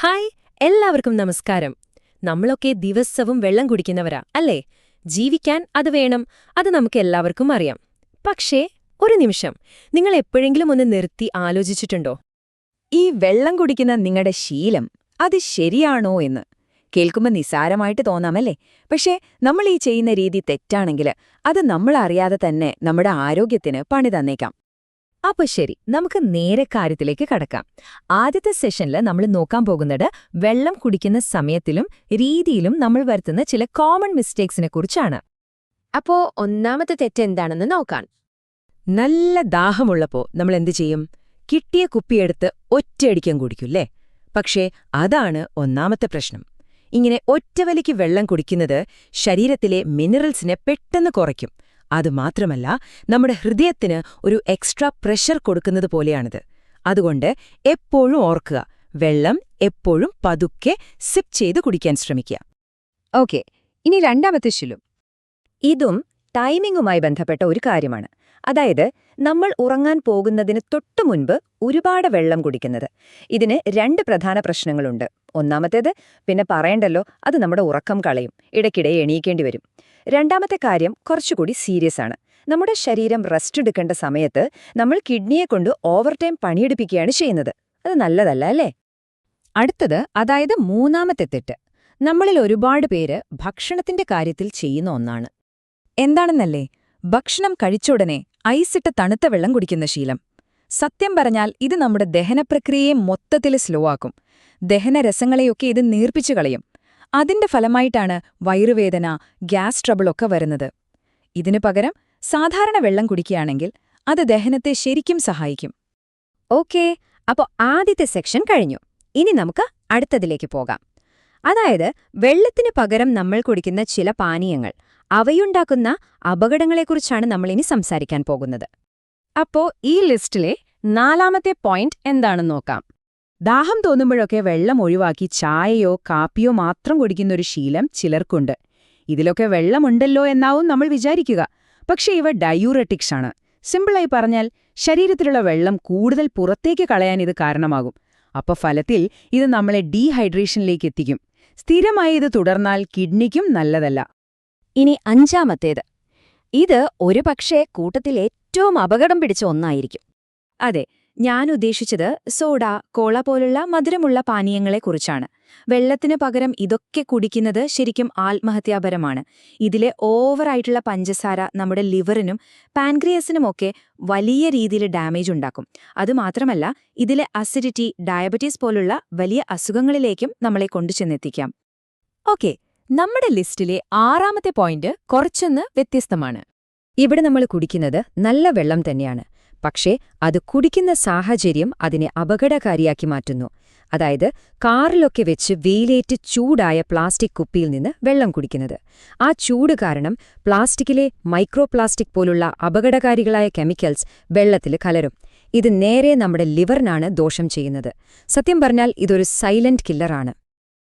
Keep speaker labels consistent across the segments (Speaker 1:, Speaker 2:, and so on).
Speaker 1: Hi, എല്ലാവർക്കും നമസ്കാരം. നമ്മളൊക്കെ ദിവസവും വെള്ളം കുടിക്കുന്നവരാ അല്ലേ? ജീവിക്കാൻ അത് വേണം, അത് നമുക്ക് എല്ലാവർക്കും അറിയാം. പക്ഷേ ഒരു നിമിഷം, നിങ്ങൾ എപ്പോഴെങ്കിലും ഒന്ന് നിർത്തി ആലോചിച്ചിട്ടുണ്ടോ?
Speaker 2: ഈ വെള്ളം കുടിക്കുന്ന നിങ്ങളുടെ ശീലം അത് ശരിയാണോ എന്ന് കേൾക്കുമ്പോൾ നിസ്സാരമായിട്ട് തോന്നാമല്ലേ? പക്ഷേ നമ്മൾ ഈ ചെയ്യുന്ന രീതി തെറ്റാണെങ്കിൽ അത് നമ്മളറിയാതെ തന്നെ നമ്മുടെ ആരോഗ്യത്തിന് പണി തന്നേക്കാം.
Speaker 1: അപ്പൊ ശരി, നമുക്ക് നേരെ കാര്യത്തിലേക്ക് കടക്കാം. ആദ്യത്തെ സെഷനിൽ നമ്മൾ നോക്കാൻ പോകുന്നത് വെള്ളം കുടിക്കുന്ന സമയത്തിലും രീതിയിലും നമ്മൾ വരുത്തുന്ന ചില കോമൺ മിസ്റ്റേക്സിനെ കുറിച്ചാണ്. അപ്പോ ഒന്നാമത്തെ തെറ്റ് എന്താണെന്ന് നോക്കാം. നല്ല ദാഹമുള്ളപ്പോ നമ്മൾ എന്തു ചെയ്യും? കിട്ടിയ കുപ്പിയെടുത്ത് ഒറ്റയടിക്കാൻ കുടിക്കൂല്ലേ? പക്ഷേ അതാണ് ഒന്നാമത്തെ പ്രശ്നം. ഇങ്ങനെ ഒറ്റവലിക്ക് വെള്ളം കുടിക്കുന്നത് ശരീരത്തിലെ മിനറൽസിനെ പെട്ടെന്ന് കുറയ്ക്കും. അതുമാത്രമല്ല, നമ്മുടെ ഹൃദയത്തിന് ഒരു എക്സ്ട്രാ പ്രഷർ കൊടുക്കുന്നത് പോലെയാണിത്. അതുകൊണ്ട് എപ്പോഴും ഓർക്കുക, വെള്ളം എപ്പോഴും പതുക്കെ സിപ്പ് ചെയ്ത് കുടിക്കാൻ ശ്രമിക്കുക.
Speaker 2: ഓക്കെ, ഇനി രണ്ടാമത്തെ ശീലം. ഇതും ടൈമിംഗുമായി ബന്ധപ്പെട്ട ഒരു കാര്യമാണ്. അതായത് നമ്മൾ ഉറങ്ങാൻ പോകുന്നതിന് തൊട്ടുമുൻപ് ഒരുപാട് വെള്ളം കുടിക്കുന്നത്. ഇതിന് രണ്ട് പ്രധാന പ്രശ്നങ്ങളുണ്ട്. ഒന്നാമത്തേത് പിന്നെ പറയണ്ടല്ലോ, അത് നമ്മുടെ ഉറക്കം കളയും, ഇടയ്ക്കിടെ എണീക്കേണ്ടി വരും. രണ്ടാമത്തെ കാര്യം കുറച്ചുകൂടി സീരിയസ് ആണ്. നമ്മുടെ ശരീരം റെസ്റ്റ് എടുക്കേണ്ട സമയത്ത് നമ്മൾ കിഡ്നിയെ കൊണ്ട് ഓവർ ടൈം പണിയെടുപ്പിക്കുകയാണ് ചെയ്യുന്നത്. അത് നല്ലതല്ല അല്ലേ?
Speaker 1: അടുത്തത്, അതായത് മൂന്നാമത്തെ തെറ്റ്, നമ്മളിൽ ഒരുപാട് പേര് ഭക്ഷണത്തിന്റെ കാര്യത്തിൽ ചെയ്യുന്ന ഒന്നാണ്.
Speaker 2: എന്താണെന്നല്ലേ? ഭക്ഷണം കഴിച്ചുടനെ ഐസിട്ട് തണുത്ത വെള്ളം കുടിക്കുന്ന ശീലം. സത്യം പറഞ്ഞാൽ ഇത് നമ്മുടെ ദഹനപ്രക്രിയയെ മൊത്തത്തിൽ സ്ലോ ആക്കും. ദഹനരസങ്ങളെയൊക്കെ ഇത് നീർപ്പിച്ചു കളയും. അതിന്റെ ഫലമായിട്ടാണ് വയറുവേദന, ഗ്യാസ് ട്രബിളൊക്കെ വരുന്നത്. ഇതിനു പകരം സാധാരണ വെള്ളം കുടിക്കുകയാണെങ്കിൽ അത് ദഹനത്തെ ശരിക്കും സഹായിക്കും.
Speaker 1: ഓക്കേ, അപ്പോൾ ആദ്യത്തെ സെക്ഷൻ കഴിഞ്ഞു. ഇനി നമുക്ക് അടുത്തതിലേക്ക് പോകാം. അതായത് വെള്ളത്തിന് പകരം നമ്മൾ കുടിക്കുന്ന ചില പാനീയങ്ങൾ, അവയുണ്ടാക്കുന്ന അപകടങ്ങളെക്കുറിച്ചാണ് നമ്മളിനി സംസാരിക്കാൻ പോകുന്നത്. അപ്പോ ഈ ലിസ്റ്റിലെ നാലാമത്തെ പോയിന്റ് എന്താണെന്ന് നോക്കാം.
Speaker 2: ദാഹം തോന്നുമ്പോഴൊക്കെ വെള്ളം ഒഴിവാക്കി ചായയോ കാപ്പിയോ മാത്രം കുടിക്കുന്നൊരു ശീലം ചിലർക്കുണ്ട്. ഇതിലൊക്കെ വെള്ളമുണ്ടല്ലോ എന്നാവും നമ്മൾ വിചാരിക്കുക. പക്ഷേ ഇവ ഡയൂററ്റിക്സ് ആണ്. സിമ്പിളായി പറഞ്ഞാൽ ശരീരത്തിലുള്ള വെള്ളം കൂടുതൽ പുറത്തേക്ക് കളയാൻ ഇത് കാരണമാകും. അപ്പോൾ ഫലത്തിൽ ഇത് നമ്മളെ ഡീഹൈഡ്രേഷനിലേക്ക് എത്തിക്കും. സ്ഥിരമായി ഇത് തുടർന്നാൽ കിഡ്നിക്കും നല്ലതല്ല.
Speaker 1: ഇനി അഞ്ചാമത്തേത്, ഇത് ഒരുപക്ഷേ കൂട്ടത്തിൽ ഏറ്റവും അപകടം പിടിച്ച ഒന്നായിരിക്കും. അതെ, ഞാൻ ഉദ്ദേശിച്ചത് സോഡ, കോള പോലുള്ള മധുരമുള്ള പാനീയങ്ങളെക്കുറിച്ചാണ്. വെള്ളത്തിന് പകരം ഇതൊക്കെ കുടിക്കുന്നത് ശരിക്കും ആത്മഹത്യാപരമാണ്. ഇതിലെ ഓവറായിട്ടുള്ള പഞ്ചസാര നമ്മുടെ ലിവറിനും പാൻക്രിയസിനുമൊക്കെ വലിയ രീതിയിൽ ഡാമേജ് ഉണ്ടാക്കും. അതുമാത്രമല്ല, ഇതിലെ അസിഡിറ്റി, ഡയബറ്റീസ് പോലുള്ള വലിയ അസുഖങ്ങളിലേക്കും നമ്മളെ കൊണ്ടുചെന്നെത്തിക്കാം. ഓക്കെ, നമ്മുടെ ലിസ്റ്റിലെ ആറാമത്തെ പോയിന്റ് കുറച്ചൊന്ന് വ്യത്യസ്തമാണ്. ഇവിടെ നമ്മൾ കുടിക്കുന്നത് നല്ല വെള്ളം തന്നെയാണ്. പക്ഷേ അത് കുടിക്കുന്ന സാഹചര്യം അതിനെ അപകടകാരിയാക്കി മാറ്റുന്നു. അതായത് കാറിലൊക്കെ വെച്ച് വെയിലേറ്റ് ചൂടായ പ്ലാസ്റ്റിക് കുപ്പിയിൽ നിന്ന് വെള്ളം കുടിക്കുന്നത്. ആ ചൂട് കാരണം പ്ലാസ്റ്റിക്കിലെ മൈക്രോപ്ലാസ്റ്റിക് പോലുള്ള അപകടകാരികളായ കെമിക്കൽസ് വെള്ളത്തിൽ കലരും. ഇത് നേരെ നമ്മുടെ ലിവറിനാണ് ദോഷം ചെയ്യുന്നത്. സത്യം പറഞ്ഞാൽ ഇതൊരു സൈലന്റ് കില്ലറാണ്.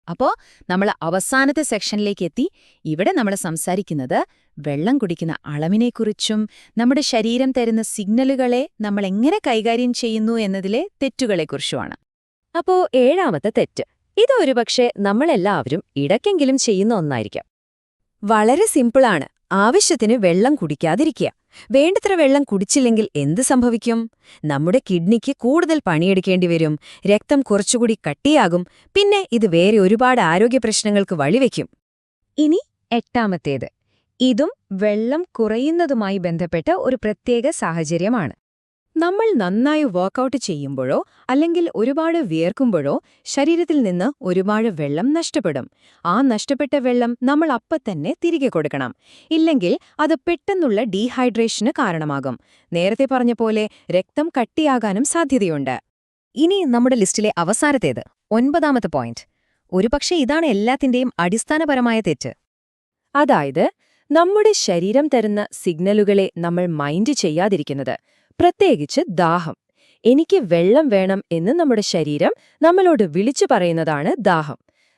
Speaker 1: അപ്പോൾ നമ്മൾ അവസാനത്തെ സെക്ഷനിലേക്ക് എത്തി. ഇവിടെ നമ്മൾ സംസാരിക്കുന്നത് വെള്ളം കുടിക്കുന്ന അളവിനെക്കുറിച്ചും നമ്മുടെ ശരീരം തരുന്ന സിഗ്നലുകളെ നമ്മൾ എങ്ങനെ കൈകാര്യം ചെയ്യുന്നു എന്നതിലെ തെറ്റുകളെക്കുറിച്ചുമാണ്. അപ്പോൾ ഏഴാമത്തെ തെറ്റ്, ഇതൊരുപക്ഷെ നമ്മളെല്ലാവരും ഇടയ്ക്കെങ്കിലും ചെയ്യുന്ന ഒന്നായിരിക്കാം. വളരെ സിമ്പിളാണ്. ആവശ്യത്തിന് വെള്ളം കുടിക്കാതിരിക്കുക. വേണ്ടത്ര വെള്ളം കുടിച്ചില്ലെങ്കിൽ എന്ത് സംഭവിക്കും? നമ്മുടെ കിഡ്നിക്ക് കൂടുതൽ പണിയെടുക്കേണ്ടി വരും, രക്തം കുറച്ചുകൂടി കട്ടിയാകും, പിന്നെ ഇത് വേറെ ഒരുപാട് ആരോഗ്യ പ്രശ്നങ്ങൾക്ക് വഴിവെക്കും. ഇനി എട്ടാമത്തേത്, ഇതും വെള്ളം കുറയുന്നതുമായി ബന്ധപ്പെട്ട ഒരു പ്രത്യേക സാഹചര്യമാണ്. നമ്മൾ നന്നായി വർക്കൗട്ട് ചെയ്യുമ്പോഴോ അല്ലെങ്കിൽ ഒരുപാട് വിയർക്കുമ്പോഴോ ശരീരത്തിൽ നിന്ന് ഒരുപാട് വെള്ളം നഷ്ടപ്പെടും. ആ നഷ്ടപ്പെട്ട വെള്ളം നമ്മൾ തന്നെ തിരികെ കൊടുക്കണം. ഇല്ലെങ്കിൽ അത് പെട്ടെന്നുള്ള ഡീഹൈഡ്രേഷന് കാരണമാകും. നേരത്തെ പറഞ്ഞ പോലെ രക്തം കട്ടിയാകാനും സാധ്യതയുണ്ട്. ഇനി നമ്മുടെ ലിസ്റ്റിലെ അവസാനത്തേത്, ഒൻപതാമത്തെ പോയിന്റ്. ഒരുപക്ഷെ ഇതാണ് എല്ലാത്തിന്റെയും അടിസ്ഥാനപരമായ തെറ്റ്. അതായത് നമ്മുടെ ശരീരം തരുന്ന സിഗ്നലുകളെ നമ്മൾ മൈൻഡ് ചെയ്യാതിരിക്കുന്നത്. പ്രത്യേകിച്ച് ദാഹം. എനിക്ക് വെള്ളം വേണം എന്ന് നമ്മുടെ ശരീരം നമ്മളോട് വിളിച്ചു പറയുന്നതാണ് ദാഹം.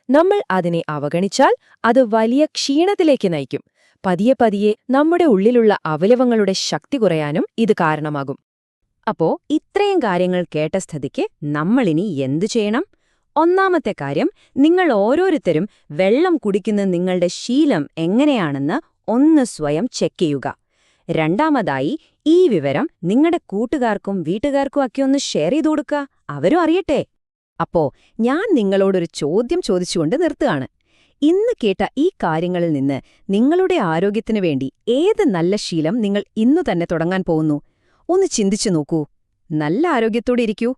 Speaker 1: നമ്മൾ അതിനെ അവഗണിച്ചാൽ അത് വലിയ ക്ഷീണത്തിലേക്ക് നയിക്കും. പതിയെ പതിയെ നമ്മുടെ ഉള്ളിലുള്ള അവയവങ്ങളുടെ ശക്തി കുറയാനും ഇത് കാരണമാകും. അപ്പോ ഇത്രയും കാര്യങ്ങൾ കേട്ട സ്ഥിതിക്ക് നമ്മളിനി എന്തു ചെയ്യണം? ഒന്നാമത്തെ കാര്യം, നിങ്ങൾ ഓരോരുത്തരും വെള്ളം കുടിക്കുന്ന നിങ്ങളുടെ ശീലം എങ്ങനെയാണെന്ന് ഒന്ന് സ്വയം ചെക്ക് ചെയ്യുക. രണ്ടാമതായി, ഈ വിവരം നിങ്ങളുടെ കൂട്ടുകാർക്കും വീട്ടുകാർക്കും ഒക്കെ ഒന്ന് ഷെയർ ചെയ്തു കൊടുക്കുക, അവരും അറിയട്ടെ. അപ്പോ ഞാൻ നിങ്ങളോടൊരു ചോദ്യം ചോദിച്ചുകൊണ്ട് നിർത്തുകയാണ്. ഇന്ന് കേട്ട ഈ കാര്യങ്ങളിൽ നിന്ന് നിങ്ങളുടെ ആരോഗ്യത്തിനു വേണ്ടി ഏത് നല്ല ശീലം നിങ്ങൾ ഇന്നു തന്നെ തുടങ്ങാൻ പോകുന്നു? ഒന്ന് ചിന്തിച്ചു നോക്കൂ. നല്ല ആരോഗ്യത്തോടെ ഇരിക്കൂ.